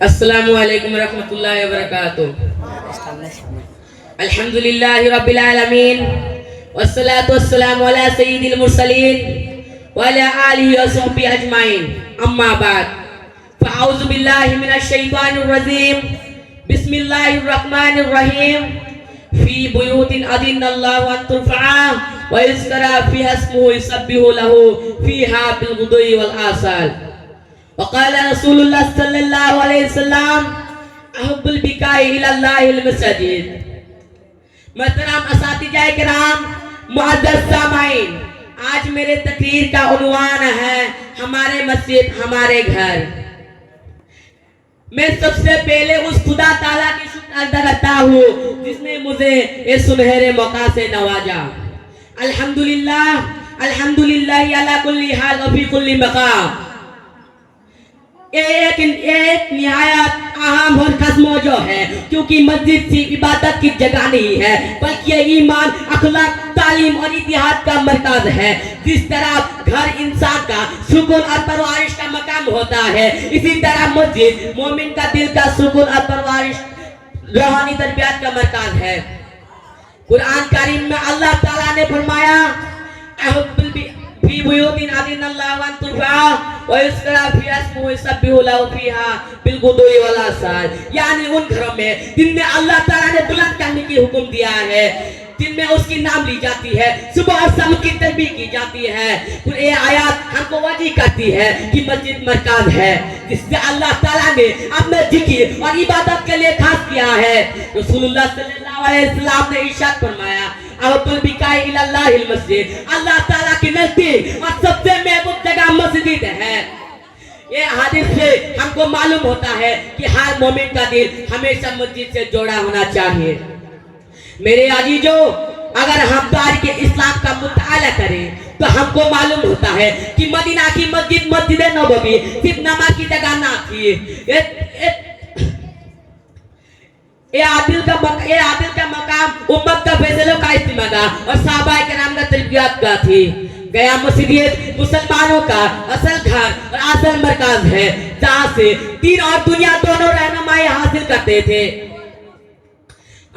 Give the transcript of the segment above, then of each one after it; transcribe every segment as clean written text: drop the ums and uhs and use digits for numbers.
अस्सलामु अलैकुम रहमतुल्लाहि व बरकातुहू। अल्हम्दुलिल्लाहि रब्बिल आलमीन वस्सलातु वस्सलामु अला सय्यिदिल मुरसलीन व अला आलिहि व सहबिहि अजमाइन। अम्मा बाद फ़अऊज़ु बिल्लाहि मिनश शैतानिर रजीम। बिस्मिल्लाहिर रहमानिर रहीम। फ़ी बुयूतिन अज़िनल्लाहु अन तुरफ़अ व युज़करा फ़ीहा इस्मुहु युसब्बिहु लहू फ़ीहा बिल गुदुव्वि वल आसाल। वक़ाल रसूलुल्लाह सल्लल्लाहु अलैहि वसल्लम अहब्बुल बिकाई इलल्लाहिल मसाजिद। मोहतरम असातिज़ाए किराम, मुअज़्ज़ज़ सामाईन, आज मेरे तकरीर का उन्वान है हमारे मस्जिद हमारे घर। मैं सबसे पहले उस खुदा ताला की शुक्र अदा करता हूँ जिसने मुझे इस सुनहरे मौका से नवाजा। अल्हम्दुलिल्लाह अल्हम्दुलिल्लाह अला कुल्ली हाल व फी कुल्ली मकाम। एक निहायत अहम और खास मौजू है, क्योंकि मस्जिद सिर्फ इबादत की जगह नहीं है बल्कि ये ईमान, अखलाक, तालीम और इतिहाद का मरकज है। जिस तरह घर इंसान का सुकून और परवरिश का मकाम होता है, इसी तरह मस्जिद मोमिन का दिल का सुकून और परवरिश, रूहानी तरबियत का मरकज है। कुरान करीम में अल्लाह ताला ने फरमाया यानी उन घरों में जिनमें अल्लाह ताला ने बुलंद करने की हुक्म दिया है, जिनमें उसकी नाम ली जाती है, सुबह और शाम की तस्बीह की जाती है। फिर ये आयत हमको वाजी करती है कि मस्जिद मरकज है जिससे अल्लाह ताला ने अपने जिक्र और इबादत के लिए खास किया है। रसूलुल्लाह सल्लल्लाहु अलैहि वसल्लम ने इरशाद फरमाया अहब्बुल बिकाई इलल्लाहिल मस्जिद। अल्लाह ताला के नजदीक और सबसे महबूब जगह मस्जिद है। ये हदीस से हमको मालूम होता है कि हर मोमिन का दिल हमेशा मस्जिद से जोड़ा होना चाहिए। मेरे अजीजों, अगर हम तारीख़ इस्लाम का मुताला करें तो हमको मालूम होता है कि मदीना की मस्जिद मस्जिद नबवी सिर्फ नमाज की जगह ना थी। ये आदिल का मकाम उम्मत का फैसलों का इस्तेमाल और सहाबा किराम का तरबियत का थी। गया मस्जिद मुसलमानों का असल घर और असल मरकज है, जहाँ से दीन और दुनिया दोनों रहनुमाई हासिल करते थे।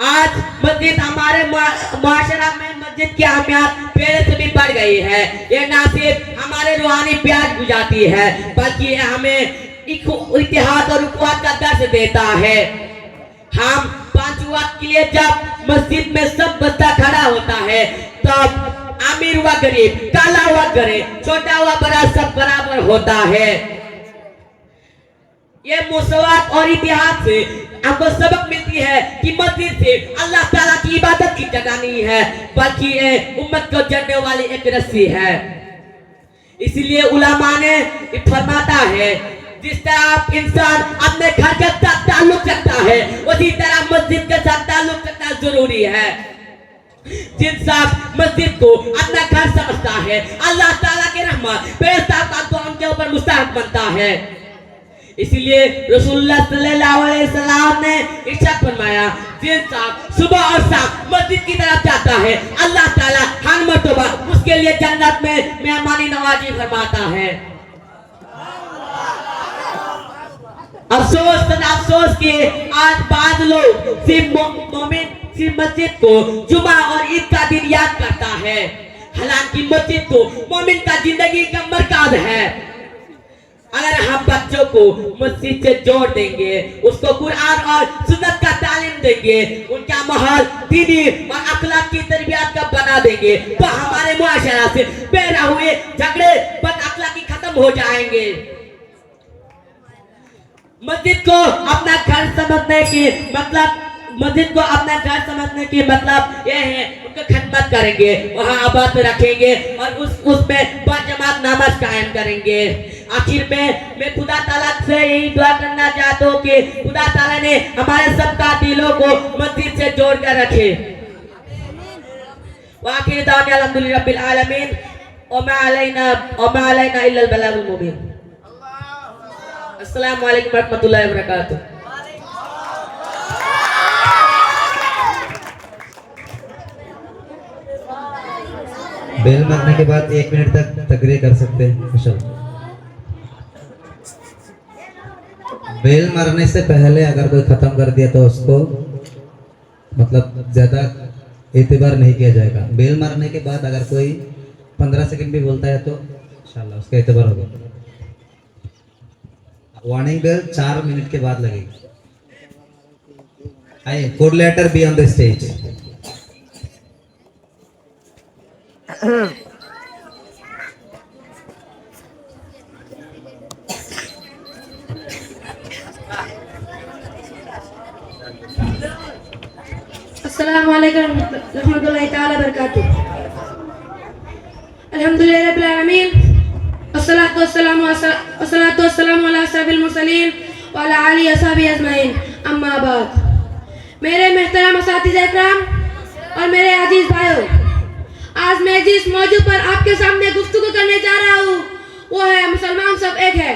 आज मस्जिद हमारे मुआशरा में मस्जिद की अहमियत पहले से भी बढ़ गई है। ये ना सिर्फ हमारे रूहानी प्याज बुझाती है बल्कि ये हमें इतिहाद और उक़्वत का दर्स देता है। हम 5 वक्त के लिए जब मस्जिद में सब बंदा खड़ा होता है तब अमीर व गरीब, काला व गोरा, छोटा व बड़ा सब बराबर होता है। ये मुसवात और इतिहास से हमको सबक मिलती है कि मस्जिद से अल्लाह ताला की इबादत की जगह नहीं है बल्कि ये उम्मत को जड़ने वाली एक रस्सी है। इसीलिए उलमा ने फरमाता है जिस तरह इंसान अपने घर के साथ ताल्लुक रखता है उसी तरह मस्जिद के साथ ताल्लुक रखना जरूरी है। जिन साहब मस्जिद को अपना घर समझता है, अल्लाह ताला के रहमत बेहतर तो उनके ऊपर मुस्तहक बनता है। इसीलिए रसूलुल्लाह सल्लल्लाहु अलैहि वसल्लम ने इरशाद फरमाया जिन साहब सुबह और शाम मस्जिद की तरफ जाता है, अल्लाह ताला हर मर्तबा उसके लिए जन्नत में मेहमानी नवाजी फरमाता है। अफसोस कि आज बाद लोग सिर्फ मस्जिद को जुमा और ईद का दिन याद करता है, हालांकि मस्जिद तो मोमिन का जिंदगी का मरकज है। अगर हम बच्चों को मस्जिद से जोड़ देंगे, उसको कुरान और सुन्नत का तालीम देंगे, उनका माहौल दीनी और अखलाक की तरबियत का बना देंगे तो हमारे मुआशरा से पैदा हुए झगड़े बद अखलाकी खत्म हो जाएंगे। मस्जिद को अपना घर समझने की मतलब यह है उनका खिदमत करेंगे, वहाँ आबाद रखेंगे और उसमें बाजमात नमाज कायम करेंगे। आखिर में मैं खुदा ताला से यही दुआ करना चाहता हूँ कि खुदा ताला ने हमारे सबका दिलों को मस्जिद से जोड़ कर रखे। वाखिर दावत अल्हम्दुलिल्लाह रब्बिल आलमीन व मा अलैना इल्लल बलागुल मुबीन। अस्सलामु अलैकुम रहमतुल्लाहि व बरकातुहू। बेल मारने के बाद 1 मिनट तक तकरीर कर सकते हैं। बेल मारने से पहले अगर कोई खत्म कर दिया तो उसको मतलब ज्यादा एतबार नहीं किया जाएगा। बेल मारने के बाद अगर कोई 15 सेकंड भी बोलता है तो इंशाल्लाह उसका एतबार होगा। वार्निंग बेल 4 मिनट के बाद लगेगी। आइए, coordinator be on the stage. अस्सलामु अलैकुम रहमतुल्लाहि तआला बरकातुहू। अल्हम्दुलिल्लाहि रब्बिल आलमीन वस्सलातु वस्सलामु अला अशरफिल मुरसलीन व अला आलिहि वसहबिहि अजमईन। अम्मा बाद। मेरे मोहतरम असातिज़े इकराम और मेरे अजीज भाइयों, आज मैं जिस मौजू पर आपके सामने गुफ्तगू करने जा रहा हूँ वो है मुसलमान सब एक है।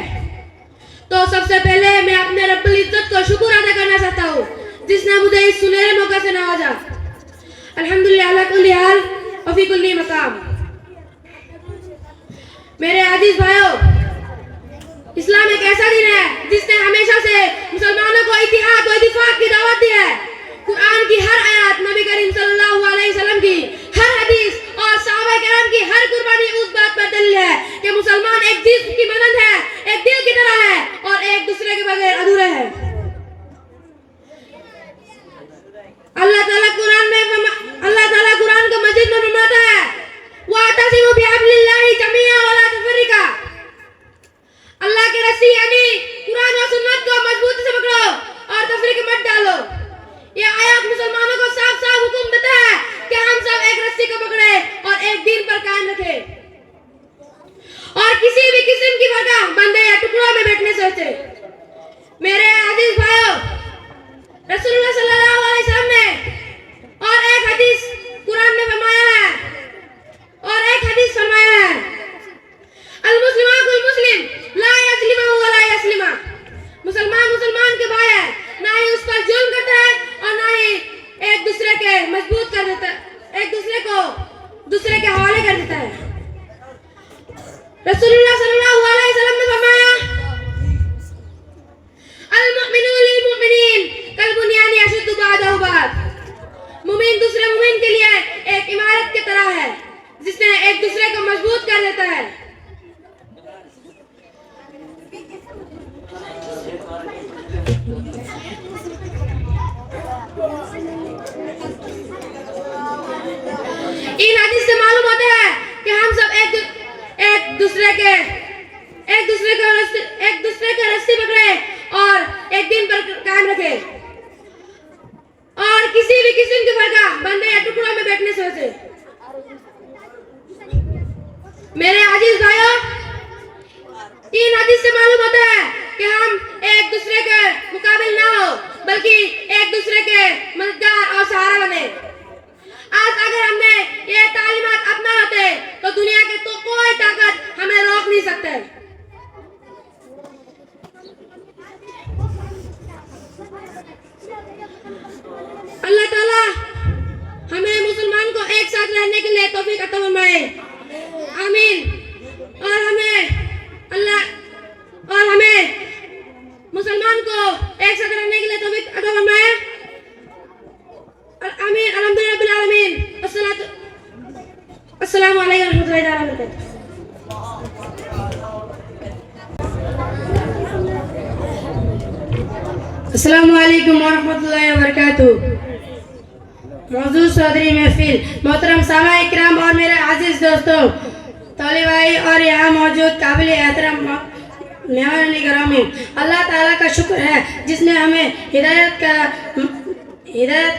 तो सबसे पहले मैं अपने रब्बुल इज्जत को शुक्र अदा करना चाहता हूँ जिसने मुझे इस सुनहरे मौका से नवाजा। अल्हम्दुलिल्लाह अला कुल्ली हाल व फी कुल्ली मकाम। मेरे अजीज भाइयों, इस्लाम एक ऐसा दिन है जिसने हमेशा से मुसलमानों को इत्तेहाद व इत्तिफाक की दावत दी है। कुरान की हर आयत, नबी करीम सल्लल्लाहु अलैहि वसल्लम की हर हदीस और सहाबा किराम की हर कुर्बानी उस बात पर दलील है कि मुसलमान एक जिस्म की मानंद है, एक दिल की तरह है और एक दूसरे के बगैर अधूरे है। अल्लाह ताला कुरान को मस्जिद में फरमाता है, वातसिमु बिहब्लिल्लाहि जमीअन वला तफर्रिका। अल्लाह की रस्सी यानी कुरान और सुन्नत को मजबूती से पकड़ो और तफरीक मत डालो। ये आयत मुसलमानों को साफ साफ हुक्म देता है कि हम सब एक रस्सी को पकड़े और एक दीन पर कायम रखे और किसी भी किस्म की फर्का बंदे या टुकड़ों में बैठने से बचे। मेरे अजीज भाइयों, रसूलुल्लाह सल्लल्लाहु अलैहि वसल्लम ने और एक हदीस कुरान में फरमाया है अल मुस्लिमा कुल मुस्लिम ला यस्लिमा वला यस्लिमा। मुसलमान मुसलमान के भाई है, ना ही उस पर जुल्म करता है और ना ही एक दूसरे के मजबूत कर देता है, एक दूसरे को दूसरे के हवाले कर देता है। रसूलुल्लाह सल्लल्लाहु अलैहि वसल्लम ने फरमाया अल मुमिनु लिल मुमिनीन कल बुनियान यशुद्दु बादहु बाद। मुमिन दूसरे मुमिन के लिए एक इमारत की तरह है जिसने एक दूसरे को मजबूत कर देता है। इन हदीस से मालूम होता है कि हम सब एक दूसरे के रस्सी पकड़े और एक दिन पर कायम रखे और किसी भी किस्म की फर्का बंदे या टुकड़ों में बैठने से बचे। मेरे अजीज भाइयों, इन हदीस से मालूम होता है कि हम एक दूसरे के मुकाबिल ना हो बल्कि एक दूसरे के मददगार और सहारा बने। आज अगर हमने ये तालीमात अपना होते तो दुनिया के तो कोई ताकत हमें रोक नहीं सकते। अल्लाह ताला हमें मुसलमान को एक साथ रहने के लिए तौफीक अता फरमाए, आमीन। और हमें मुसलमान को एक साथ रहने के लिए तौफीक अता फरमाए, आमीन। अल्हम्दुलिल्लाह रब्बिल आलमीन। अस्सलामु अलैकुम रहमतुल्लाहि तआला बरकातुहू। अस्सलामु अलैकुम वरहमतुल्लाहि वबरकातुहू। मौजूद सदरी महफिल, मोहतरम सामा इकराम और मेरे आजिज दोस्तों, तौले भाई और यहाँ मौजूद काबिल एहतराम निगरानी, अल्लाह ताला का शुक्र है जिसने हमें हिदायत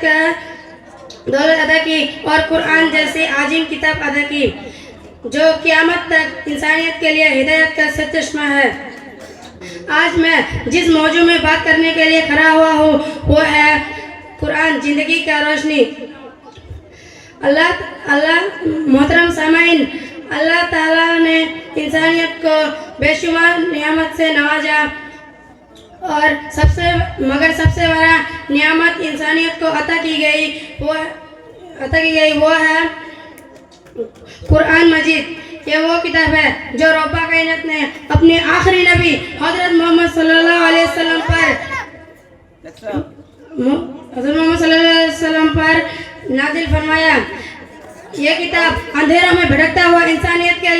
का दौलत अदा की और कुरान जैसी आजिम किताब अदा की जो क़यामत तक इंसानियत के लिए हिदायत का सचश्मा है। आज मैं जिस मौजू में बात करने के लिए खड़ा हुआ हूँ वो है कुरान जिंदगी का रोशनी। मोहतरम सामाइन, अल्लाह ताला ने इंसानियत को बेशुमार नियामत से नवाजा और सबसे बड़ा नियामत इंसानियत को अता की गई वो है कुरान मजीद। ये वो किताब है जो रब्बा कायनात ने अपने आखिरी नबी हजरत मोहम्मद सल्लल्लाहु अलैहि वसल्लम पर नाजिल फरमाया। ये किताब अंधेरों में भटकता हुआ इंसानियत के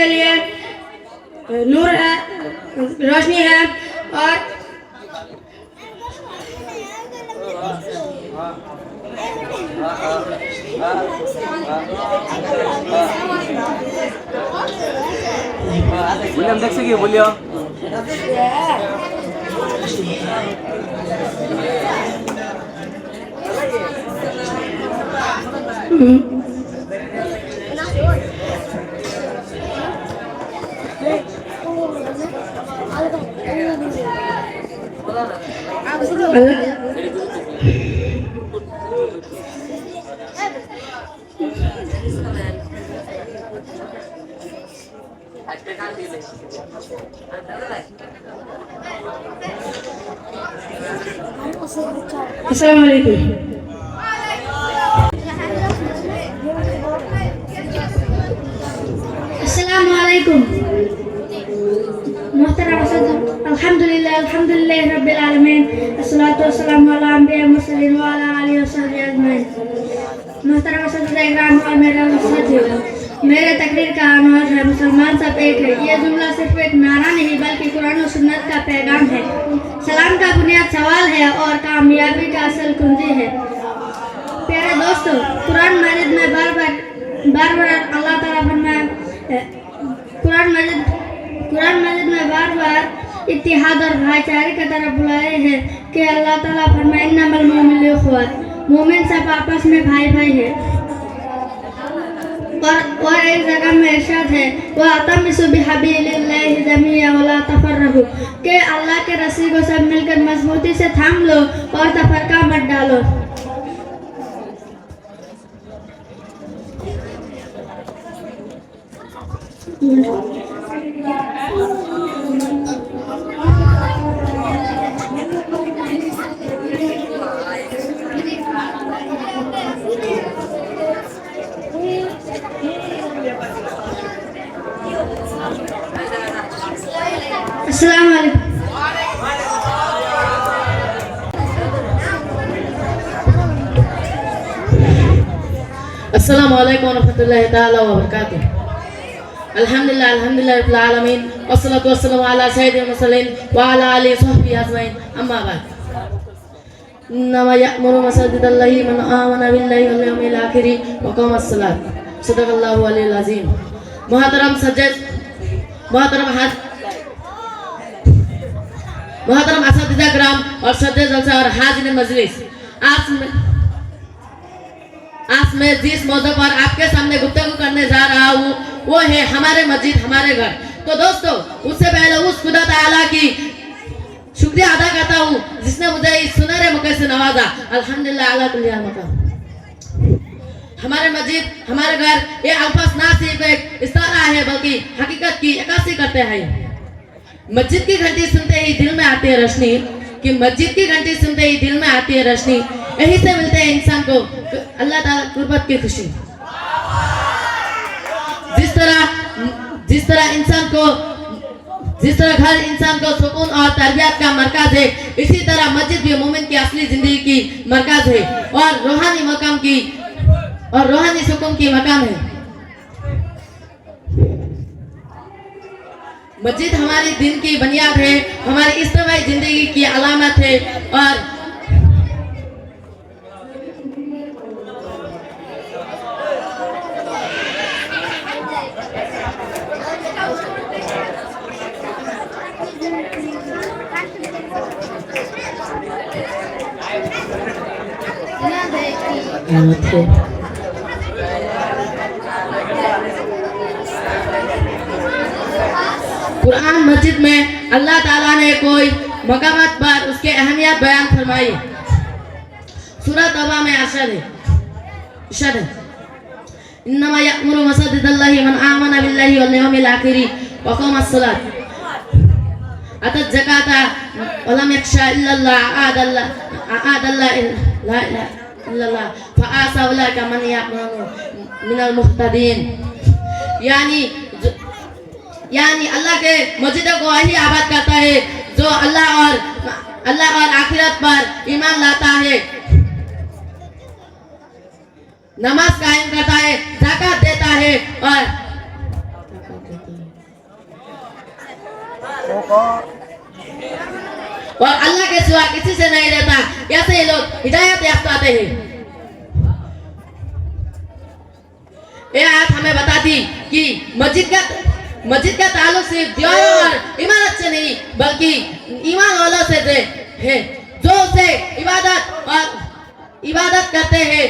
लिए नूर है, रोशनी है और William देख सके बोलियो। अस्सलाम वालेकुम। अस्सलाम वालेकुम। मोहतरम अल्हम्दुलिल्लाह रब्बिल आलमीन अस्सलातु वस्सलामु अला अंबिया मुरसलीन व अला आलिहि वसहबिहि अजमईन। मोहतरम इकराम और मेरा साथियों, मेरे तकरीर का अनवार है मुसलमान सब एक है। ये जुमला सिर्फ एक नारा नहीं बल्कि कुरान और सुन्नत का पैगाम है। सलाम का बुनियाद सवाल है और कामयाबी का असल कुंजी है। प्यारे दोस्तों, कुरान मजीद में बार बार अल्लाह ताला फरमाया, कुरान मजीद में बार बार इत्तिहाद और भाईचारे की तरफ बुलाए हैं कि अल्लाह ताला फरमाए इन्नमल मुमिनूना इख्वत, मोमिन सब आपस में भाई भाई है। और एक जगह में इरशाद है वअतमिसु बिहबिलिल्लाहि जमीअन वला तफर्रकू, कि अल्लाह के रस्सी को सब मिलकर मजबूती से थाम लो और तफरका मत डालो। अस्सलाम वालेकुम। अस्सलाम वालेकुम रहमतुल्लाहि ताला व बरकातुहू। अल्हम्दुलिल्लाह रब्बिल आलमीन वस्सलातु वस्सलामु अला सय्यिदिल मुरसलीन व अला आलिहि व सहबिहि अजमईन। अम्मा बाद। इन्नमा यअमुरु मसाजिदल्लाहि मन आमना बिल्लाहि वल यawmil आखिर व क़ामस सलात। सदक़ल्लाहु अल अज़ीम। मोहतरम असातिज़ा किराम और सदर जलसा और हाज़िर मजलिस, आज मैं जिस मौजू पर आपके सामने गुफ्तगू करने जा रहा हूँ वो है हमारे मस्जिद हमारे घर। तो दोस्तों, उससे पहले उस खुदा ताला की शुक्रिया अदा करता हूँ जिसने मुझे इस सुनहरे मौके से नवाजा। अल्हम्दुलिल्लाह अला कुल्ली हाल मकाम। हमारे मस्जिद हमारे घर ये अल्फाज ना सिर्फ एक इस्तारा है बल्कि हकीकत की अक्कासी करते हैं। मस्जिद की घंटी सुनते ही दिल में आती है रोशनी, कि मस्जिद की घंटी सुनते ही दिल में आती है रोशनी। यही से मिलते हैं इंसान को अल्लाह ताला कुर्बत की खुशी। जिस तरह घर इंसान को सुकून और तरबियत का मरकज है, इसी तरह मस्जिद भी मोमिन की असली जिंदगी की मरकज है और रूहानी सुकून की मकाम है। मस्जिद हमारी दिन की बुनियाद है, हमारी इज्तिमाई जिंदगी की अलामत है और कुरान मस्जिद में अल्लाह ताला ने कोई मकामात पर उसके अहमियत बयान फरमाई। सूरह तौबा में इरशाद है इन्नमा यअमुरु मसाजिदल्लाहि मन आमना बिल्लाहि वल यawmil आखिर व क़ामस सलात अतत ज़काता व लम यख्शा इल्लल्लाह इल्लल्लाह फआसा उलाइका मन याकुनु मिनल मुहतदीन। यानी अल्लाह के मस्जिदों को वही आबाद करता है जो अल्लाह और आखिरत पर ईमान लाता है, नमाज कायम करता है, ज़कात देता है और अल्लाह के सिवा किसी से नहीं रहता। ऐसे ही लोग हिदायत याफ्ता आते हैं। ये आयत हमें बताती कि मस्जिद का ताल्लुक सिर्फ दीवारों और इमारत से नहीं बल्कि ईमान वालों से है जो उसे इबादत करते हैं,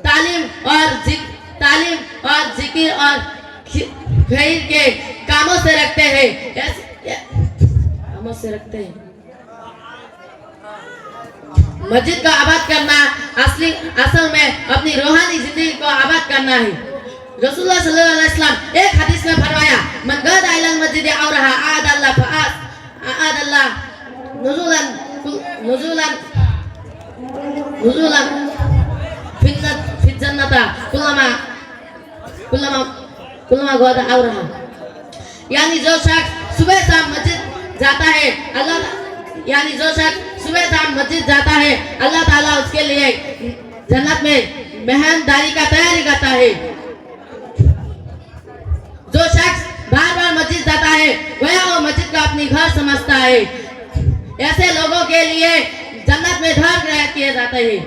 तालीम और जिक्र और खैर के कामों से रखते हैं। मस्जिद को आबाद करना असल में अपनी रूहानी जिंदगी को आबाद करना है। रसूलुल्लाह सल्लल्लाहु अलैहि वसल्लम एक हदीस में फरमाया, मन गदा इलल मस्जिद औ रहा आदल्लाह फआस आदल्लाह नुजुलन फिल जन्नता कुल्लमा गदा औ रहा। यानी जो शख्स सुबह शाम मस्जिद जाता है अल्लाह ताला उसके लिए जन्नत में मेहमानदारी का तैयारी करता है। जो शख्स बार बार मस्जिद जाता है वह वो मस्जिद को अपनी घर समझता है। ऐसे लोगों के लिए जन्नत में घर किए जाते हैं।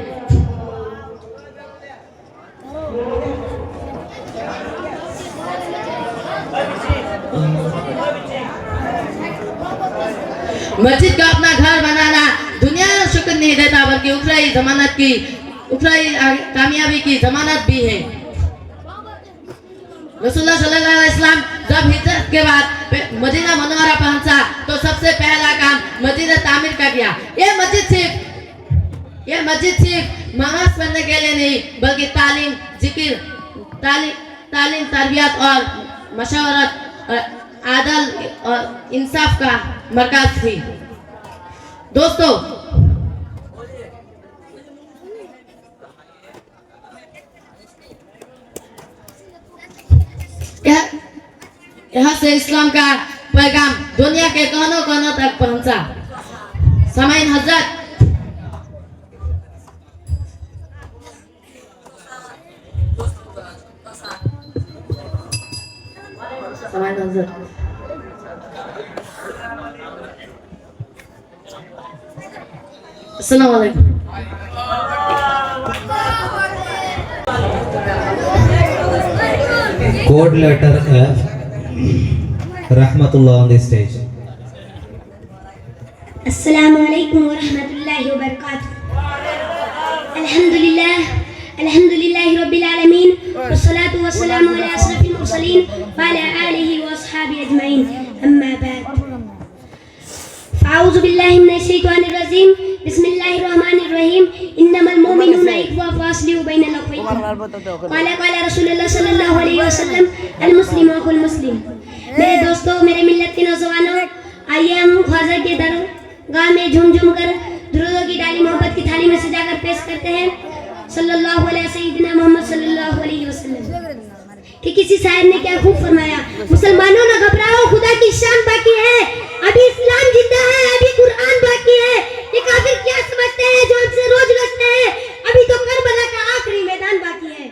मस्जिद का अपना घर बनाना दुनिया में शुक्र नहीं देता बल्कि उखराई कामयाबी की जमानत भी है। रसूलुल्लाह सल्लल्लाहु अलैहि वसल्लम जब हिजरत के बाद मदीना मुनव्वरा पहुंचा तो सबसे पहला काम मस्जिद तामीर का किया। ये मस्जिद सिर्फ नमाज पढ़ने के लिए नहीं बल्कि तालीम, जिक्र, तरबियत और मशवरत और आदल और इंसाफ का मरकज थी। दोस्तों, यहाँ से इस्लाम का पैगाम दुनिया के कोनों कोनों तक पहुंचा। सामाइन हजरत, अस्सलाम वालेकुम। Code letter F. Rahmatullah on the stage. अस्सलामु अलैकुम व रहमतुल्लाहि व बरकातुहू। अल्हम्दुलिल्लाहि रब्बिल आलमीन वस्सलातु वस्सलामु अला अशरफिल मुरसलीन व अला आलिहि व अस्हाबिहि अजमईन। अम्मा बाद। अऊज़ु बिल्लाहि मिनश शैतानिर रजीम। बिस्मिल्लाहिर रहमानिर रहीम। इन्नमल मुमिनूना इख्वा फास्लिहू बैनल अखवैकुम। क़ाला रसूलुल्लाह सल्लल्लाहु अलैहि वसल्लम अल मुस्लिमु अखुल मुस्लिम। मेरे दोस्तों, मेरे मिल्लत के नौजवानों, आइए हम ख्वाजा के दरगाह में झूम झूम कर दुरूदों की डाली मोहब्बत की थाली में सजाकर पेश करते हैं सल्लल्लाहु अलैहि सय्यिदना मोहम्मद सल्लल्लाहु अलैहि वसल्लम। कि किसी शायर ने क्या खूब फरमाया, मुसलमानों न घबराओ, खुदा की शान बाकी है, अभी इस्लाम जिंदा है, अभी कुरान बाकी है। ये काफिर क्या समझते हैं जो हमसे रोज लड़ते हैं, अभी तो करबला का आखिरी मैदान बाकी है।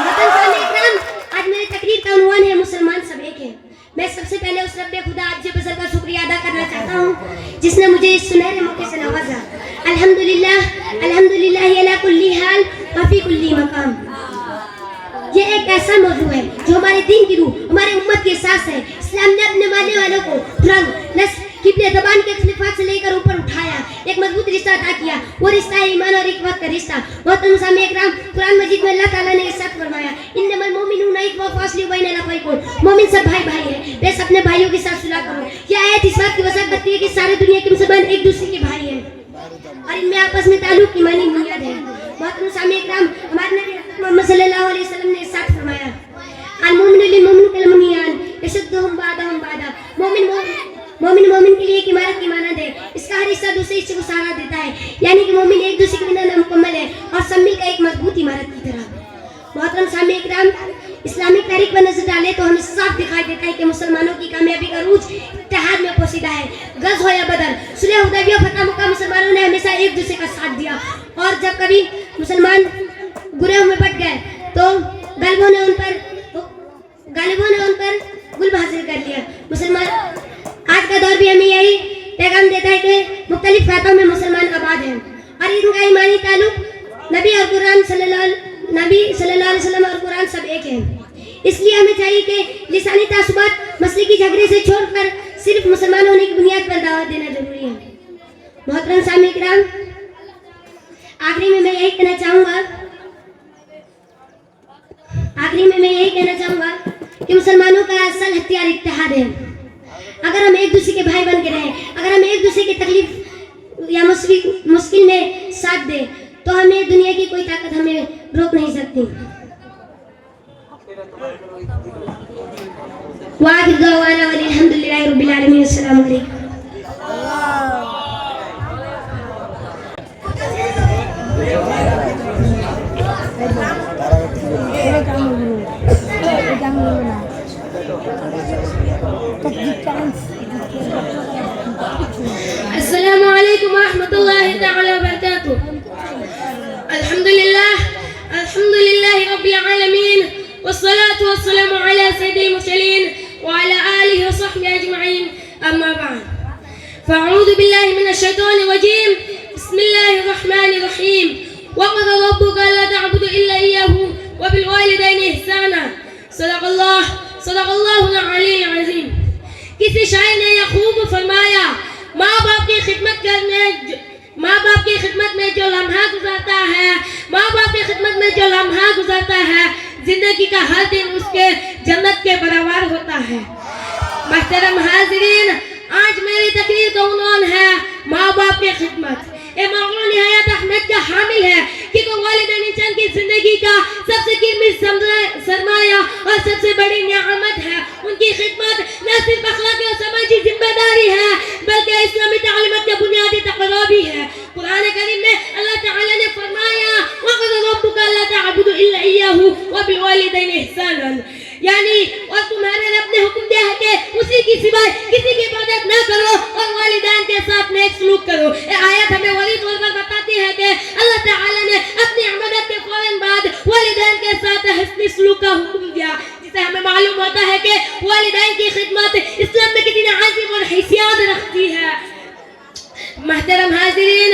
वतन सामने इकराम, आज मेरी तकरीर का उन्वान है मुसलमान सब एक है। मैं सबसे पहले उस रब्बे खुदा अज्ज बज़ल का शुक्रिया अदा करना चाहता हूँ जिसने मुझे इस सुनहरे मौके से नवाजा। अल्हम्दुलिल्लाह अला कुल्ली हाल व फी कुल्ली मकाम। ये एक ऐसा मौजू है जो हमारे दीन की रूह, हमारे उम्मत की सांस है। इस्लाम ने अपने मानने वालों को रंग, नस्ल, किबले, ज़बान के इख्तिलाफ़ात से लेकर ऊपर उठाया, एक मजबूत रिश्ता अदा किया। वो रिश्ता है ईमान और इख्वत का रिश्ता। मोहतरम सामईन इकराम, कुरान मजीद में अल्लाह ताला ने इरशाद फरमाया, इन्नमल मुमिनूना इख्वा फास्लिहू बैनल अखवैकुम। मोमिन सब भाई भाई हैं, बस अपने भाइयों के साथ सुलह करो। यह आयत इस बात की वज़ाहत करती है कि सारी दुनिया के मुसलमान एक दूसरे के भाई हैं और इनमें आपस में ताल्लुक की मानी बुनियाद है। मोहतरम सामईन इकराम, हमारे नबी मोहम्मद सल्लल्लाहु अलैहि वसल्लम ने इरशाद फरमाया, अल मुमिनु लिल मुमिन कल बुनियान यशुद्दुहुम बादहुम बादा। मोमिन के लिए एक इमारत की मानद है। इसका हर हिस्सा दूसरे हिस्से को सहारा देता है, यानी कि मोमिन एक दूसरे के बिना मुकम्मल है और सब मिलकर एक मजबूत इमारत की तरह। मोहतरम सामने इकराम, इस्लामिक तारीख पर नजर डालें तो हमें साफ दिखाई देता है कि मुसलमानों की कामयाबी का रूज इत्तेहाद में पोशीदा है। गज़ हो या बदर, सुलह हुदैबिया, फतह मक्का, मुसलमानों ने हमेशा एक दूसरे का साथ दिया और जब कभी मुसलमान गुरेह में बट गए तो गालिबों ने उन पर गुल्ब हासिल कर लिया। मुसलमान आज का दौर भी हमें यही पैगाम देता है कि मुख्तलिफ खातों में मुसलमान आबाद हैं और इनका ईमानी ताल्लुक नबी सल्लल्लाहु अलैहि वसल्लम और कुरान सब एक है। इसलिए हमें चाहिए कि लिसानी तासुबात, मसलकी झगड़े से छोड़कर सिर्फ मुसलमान होने की बुनियाद पर दावत देना जरूरी है। मोहतरम सामईन किराम, आखिरी में मैं यही कहना चाहूँगा कि मुसलमानों का असल हथियार इत्तेहाद है। अगर हम एक दूसरे के भाई बन के रहें, अगर हम एक दूसरे की तकलीफ या मुश्किल में साथ दें, तो हमें दुनिया की कोई ताकत हमें रोक नहीं सकती। वाहिद दअवाना वल्हम्दुलिल्लाहि रब्बिल आलमीन। अस्सलामु अलैकुम। अस्सलामु अलैकुम रहमतुल्लाहि तआला बरकातुहू। अल्हम्दुलिल्लाह रब्बिल आलमीन वस्सलातु वस्सलामु अला सय्यिदिल मुरसलीन व अला आलिहि व सहबिहि अजमईन, अम्मा बाद। फ़अऊज़ु बिल्लाहि मिनश शैतानिर रजीम। बिस्मिल्लाहिर रहमानिर रहीम। वक़ज़ा रब्बुका अल्ला तअबुदू इल्ला इय्याहु व बिल वालिदैनि इहसाना। सदक़ल्लाहुल अलीयुल अज़ीम। किसी शायर ने यह खूब फरमाया, माँ बाप की खिदमत में जो लम्हा गुजारता है, जिंदगी का हर दिन उसके जन्नत के बराबर होता है। महतरम हाज़िरीन, आज मेरी तकरीर का उन्वान है माँ बाप की खिदमत। ये मौज़ू निहायत अहमियत का हामिल है कि वालिदैन इंसान की जिंदगी का सबसे कीमती सरमाया और सबसे बड़ी नियामत है। उनकी खिदमत न सिर्फ अखलाकी और समाजी जिम्मेदारी है, बल्कि इस्लामी तालीमत का बुनियादी तक़र्रा भी है। कुरान करीम में अल्लाह ताला ने फरमाया, वक़ज़ा रब्बुका अल्ला तअबुदू इल्ला इय्याहु व बिल वालिदैनि इहसानन, यानी और तुम्हारे रब ने हुक्म दिया है कि उसी की सिवाय किसी की इबादत न करो और वालिदैन के साथ नेक सलूक करो। ये आयत हमें वली तौर पर बताती है कि अल्लाह ताला ने अपनी इबादत के फौरन बाद वालिदैन के साथ हस्नी सलूक का हुक्म दिया, जिससे हमें मालूम होता है कि वालिदैन की खिदमत इस्लाम में कितनी आज़ीम और हैसियत रखती है। महतरम हाज़िरीन,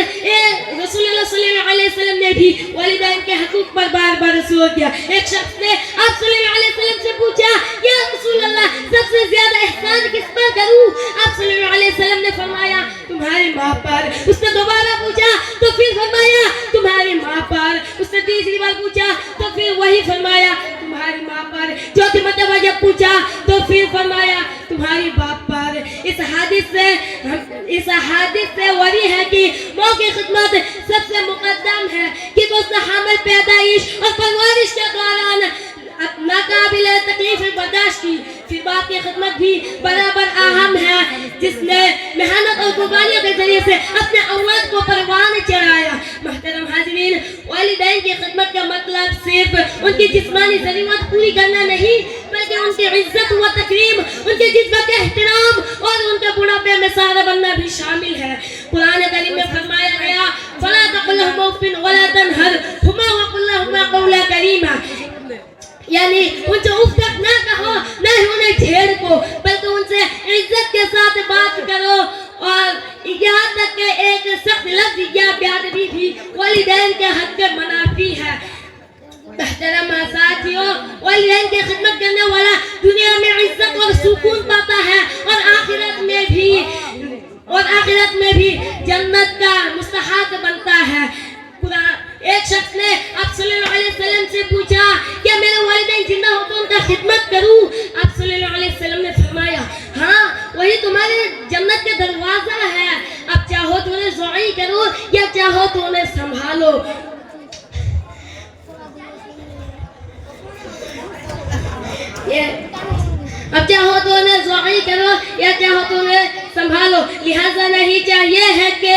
रसूलुल्लाह सल्लल्लाहु अलैहि वसल्लम ने भी वालिदैन के हकूक़ पर बार-बार जोर दिया। एक शख्स ने आप सल्लल्लाहु अलैहि वसल्लम से पूछा, या रसूलल्लाह, सबसे ज्यादा एहसान किस पर करूं? आप सल्लल्लाहु अलैहि वसल्लम ने फरमाया, तुम्हारी माँ पर। उसने दोबारा पूछा तो फिर फरमाया, तुम्हारी माँ पर। उसने तीसरी बार पूछा तो फिर वही फरमाया, तुम्हारी माँ पर। चौथी मर्तबा जब पूछा तो फिर फरमाया, तुम्हारी बाप पर। इस हादिस से वरी है कि माँ की खिदमत सबसे मुकद्दम है, कि उसने हामिल पैदाइश और परवरिश के दौरान नाकाबिल तकलीफ बर्दाश्त की। फिर बाप की खिदमत भी बराबर अहम है, जिसने मेहनत और कुर्बानियों के जरिए से अपने औलाद को परवान चढ़ाया। महतरम हाज़िरीन, वालिदैन की खिदमत का मतलब सिर्फ उनकी जिस्मानी ज़रूरत पूरी करना नहीं, बल्कि उनकी इज्जत व तकरीम, उनके जिस्म का एहतराम और उनके बुढ़ापे में सहारा बनना भी शामिल है। कुरान करीम में फरमाया गया, फला तक़ुल लहुमा उफ़्फ़िन वला तनहरहुमा वक़ुल लहुमा क़ौलन करीमा, यानी उनसे उफ तक ना कहो, ना ही उन्हें छेड़ो, बल्कि उनसे इज्जत के साथ बात करो। और यहाँ तक कि एक सख्त लफ्ज़ या बेअदबी भी वालिदैन के हक के मुनाफी है। महतरम साथियों, वालिदैन की खिदमत करने वाला दुनिया में इज्जत और सुकून पाता है और आखिरत में भी जन्नत का मुस्तहक बनता है। एक शख्स ने आप सल्लल्लाहु अलैहि वसल्लम से पूछा, क्या मेरे वालिदैन जिंदा हो तो उनका खिदमत करूं? आप सल्लल्लाहु अलैहि वसल्लम ने फरमाया, हाँ, वही तुम्हारे जन्नत के दरवाजा है। अब चाहो तो उन्हें ज़ोई करो या चाहो तो उन्हें संभालो। अब चाहो तो उन्हें ज़ोई करो या चाहो तो उन्हें संभालो। लिहाजा नहीं चाहिए है कि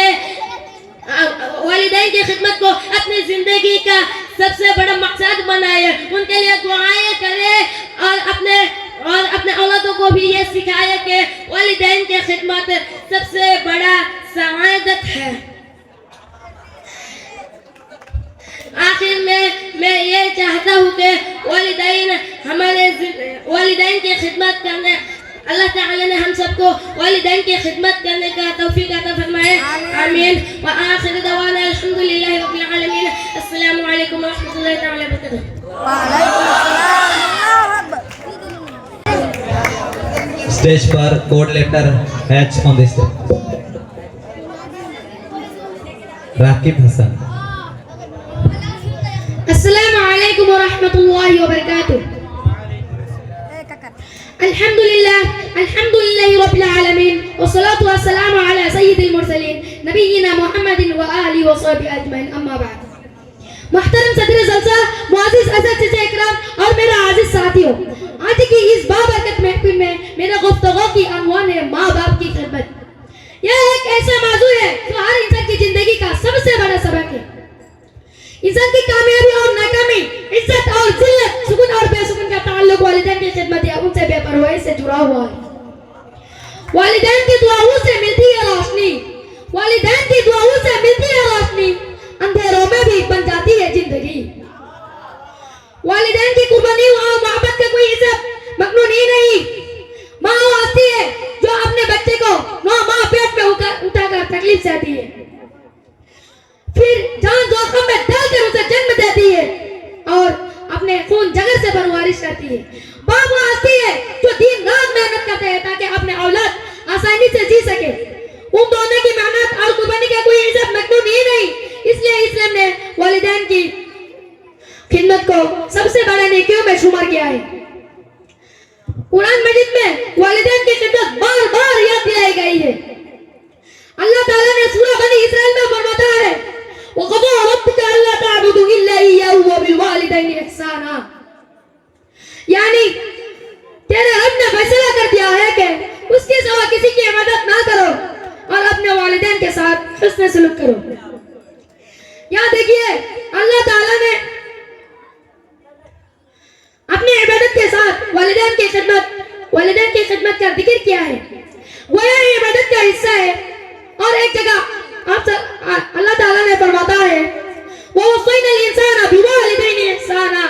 वालिदैन की खिदमत को अपनी जिंदगी का सबसे बड़ा मकसद बनाए, उनके लिए दुआएं करे और अपने औलादों को भी ये सिखाए कि वालिदैन की खिदमत सबसे बड़ा सआदत है। आखिर में मैं ये चाहता हूँ कि वालिदैन की खिदमत करने, अल्लाह ताला ने हम सबको वालिदैन की खिदमत करने का तौफीक अता फरमाए। आमीन। व आखिर दवाना अल्हम्दुलिल्लाहि रब्बिल आलमीन। अस्सलामु अलैकुम व रहमतुल्लाहि तआला व बरकातुहू। स्टेज पर code letter H on the stage. Rakib Hasan. अस्सलामु अलैकुम व रहमतुल्लाहि व बरकातुहू। अल्हम्दुलिल्लाहि रब्बिल आलमीन वस्सलातु वस्सलामु अला सय्यिदिल मुरसलीन नबीना मुहम्मदिन व आलिहि व सहबिहि अजमईन, अम्मा बाद। मुहतरम सदर जलसा, मुअज़्ज़िज़ अज़ीज़ इकराम और मेरा आजिज साथियों, आज की इस बाबरकत महफिल में मेरा गुफ्तगू की अनवान है माँ बाप की खिदमत। यह एक ऐसा मौजू है जो हर इंसान की जिंदगी का सबसे बड़ा सबक है। इंसान की कामयाबी और नाकामी, इज्जत और जिल्लत, सुकून और बेसुकून का ताल्लुक वालिदैन की खिदमत या उनसे बेपरवाही से जुड़ा हुआ है। वालिदैन की दुआओं से मिलती है रोशनी, वालिदैन की दुआओं से मिलती है रोशनी, अंधेरों में भी बन जाती है जिंदगी। वालिदैन की कुर्बानी और मोहब्बत का कोई हिसाब मखनून ही नहीं। माँ वो हस्ती है जो अपने बच्चे को 9 माह पेट में उठाकर तकलीफ सहती है, फिर जान जोखिम में डालकर उसे जन्म देती है और अपने खून जगर से परवरिश करती है। बाप वो हस्ती है जो दिन रात मेहनत करते हैं ताकि अपने औलाद आसानी से जी सके। उन दोनों की मेहनत और कुर्बानी का कोई हिसाब मखनून ही नहीं। इसलिए इस्लाम ने वालिदैन की खिदमत को सबसे बड़ा नेकियों में शुमार किया है। कुरान मजीद में वालिदैन की खिदमत बार बार याद दिलाई गई है। अल्लाह ताला ने सूरह बनी इसराइल में फरमाता है, वक़ज़ा रब्बुका अल्ला तअबुदू इल्ला इय्याहु व बिल वालिदैनि इहसाना, यानी तेरे रब ने फैसला कर दिया है कि उसके सिवा किसी की इबादत ना करो और अपने वालिदैन के साथ हुस्न सलूक करो। यहाँ देखिए, अल्लाह ताला ने अपनी इबादत के साथ वालिदैन की खिदमत का जिक्र किया है। वो यह इबादत का हिस्सा है। और एक जगह अल्लाह ताला ने फरमाता है, वो वसैनल इंसाना बिवालिदैनि इहसाना,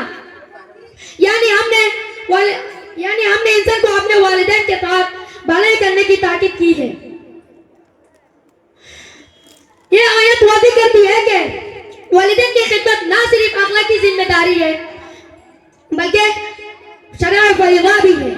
यानी हमने इंसान को अपने वालिदैन के साथ भलाई करने की ताकीद की है। ये आयत वाज़िह करती है कि वालिदैन की खिदमत ना सिर्फ अखलाकी जिम्मेदारी है बल्कि शरई फरीज़ा भी है।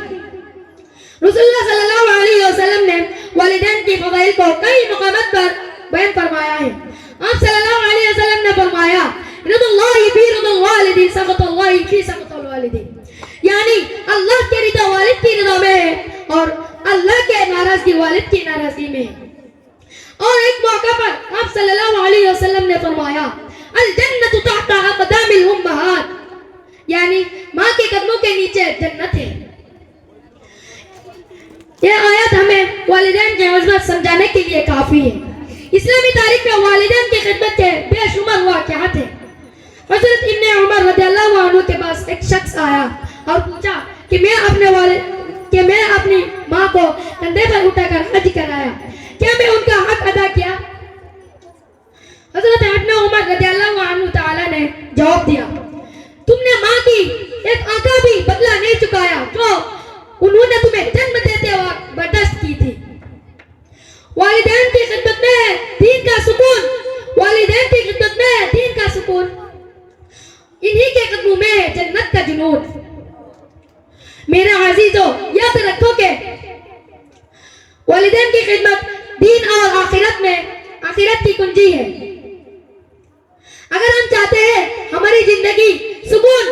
रसूलुल्लाह सल्लल्लाहु अलैहि वसल्लम ने वालिदैन की फज़ाइल को कई मुकामात पर बयान फरमाया है। आप सल्लल्लाहु अलैहि वसल्लम ने फरमाया, रिदुल्लाहि फी रिदुल वालिदैन, सख़तुल्लाहि फी सख़तिल वालिदैन, यानी अल्लाह के रिदा वालिद की रिदा में है और अल्लाह के नाराजगी वालिद की नाराजगी में है। और एक मौका पर आप सल्लल्लाहु अलैहि वसल्लम ने फरमाया, अल जन्नतु तहता अक़दामिल उम्महात, यानी माँ के कदमों के नीचे जन्नत है। यह आयत हमें वालिदैन की अज़मत समझाने के लिए काफी है। इस्लामी तारीख में वालिदैन की खिदमत के बेशुमार वाक़यात हैं। हज़रत इब्न उमर रज़ियल्लाहु अन्हु के पास एक शख्स आया और पूछा कि मैं अपनी माँ को कंधे पर उठाकर हज कराया, क्या मैं उनका हक अदा किया? हज़रत इब्न उमर रज़ियल्लाहु अन्हु ताला ने जवाब दिया, तुमने माँ की एक आंका भी बदला नहीं चुकाया जो उन्होंने तुम्हें जन्म देते वक्त बर्दाश्त की थी। वालिदैन की खिदमत में दीन का सुकून, वालिदैन की खिदमत में दीन का सुकून, इन्हीं के कदमों में है जन्नत का जुनून। मेरे अजीजों, याद रखो कि वालिदैन की खिदमत दीन और आखिरत की कुंजी है। अगर हम चाहते हैं हमारी जिंदगी सुकून,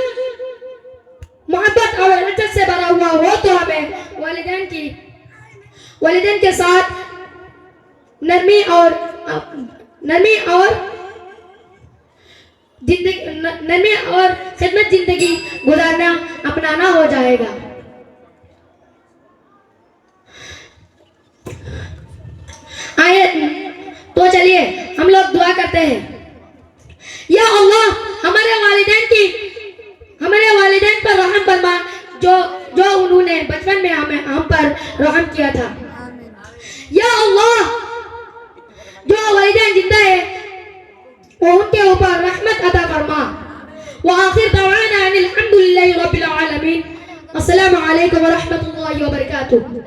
मोहब्बत और इज्जत से भरा हुआ हो तो हमें वालिदैन के साथ नरमी और खिदमत जिंदगी गुजारना अपनाना हो जाएगा। करते हैं। या अल्लाह हमारे वालिदैन पर रहम फरमा जो उन्होंने बचपन में हम पर रहम किया था। या अल्लाह जो वालिदैन जिंदा है वो उनके ऊपर रहमत अता फरमा। व आखिर दवाना अनिल हम्दुलिल्लाहि रब्बिल आलमीन। अस्सलामु अलैकुम व रहमतुल्लाहि व बरकातुहू।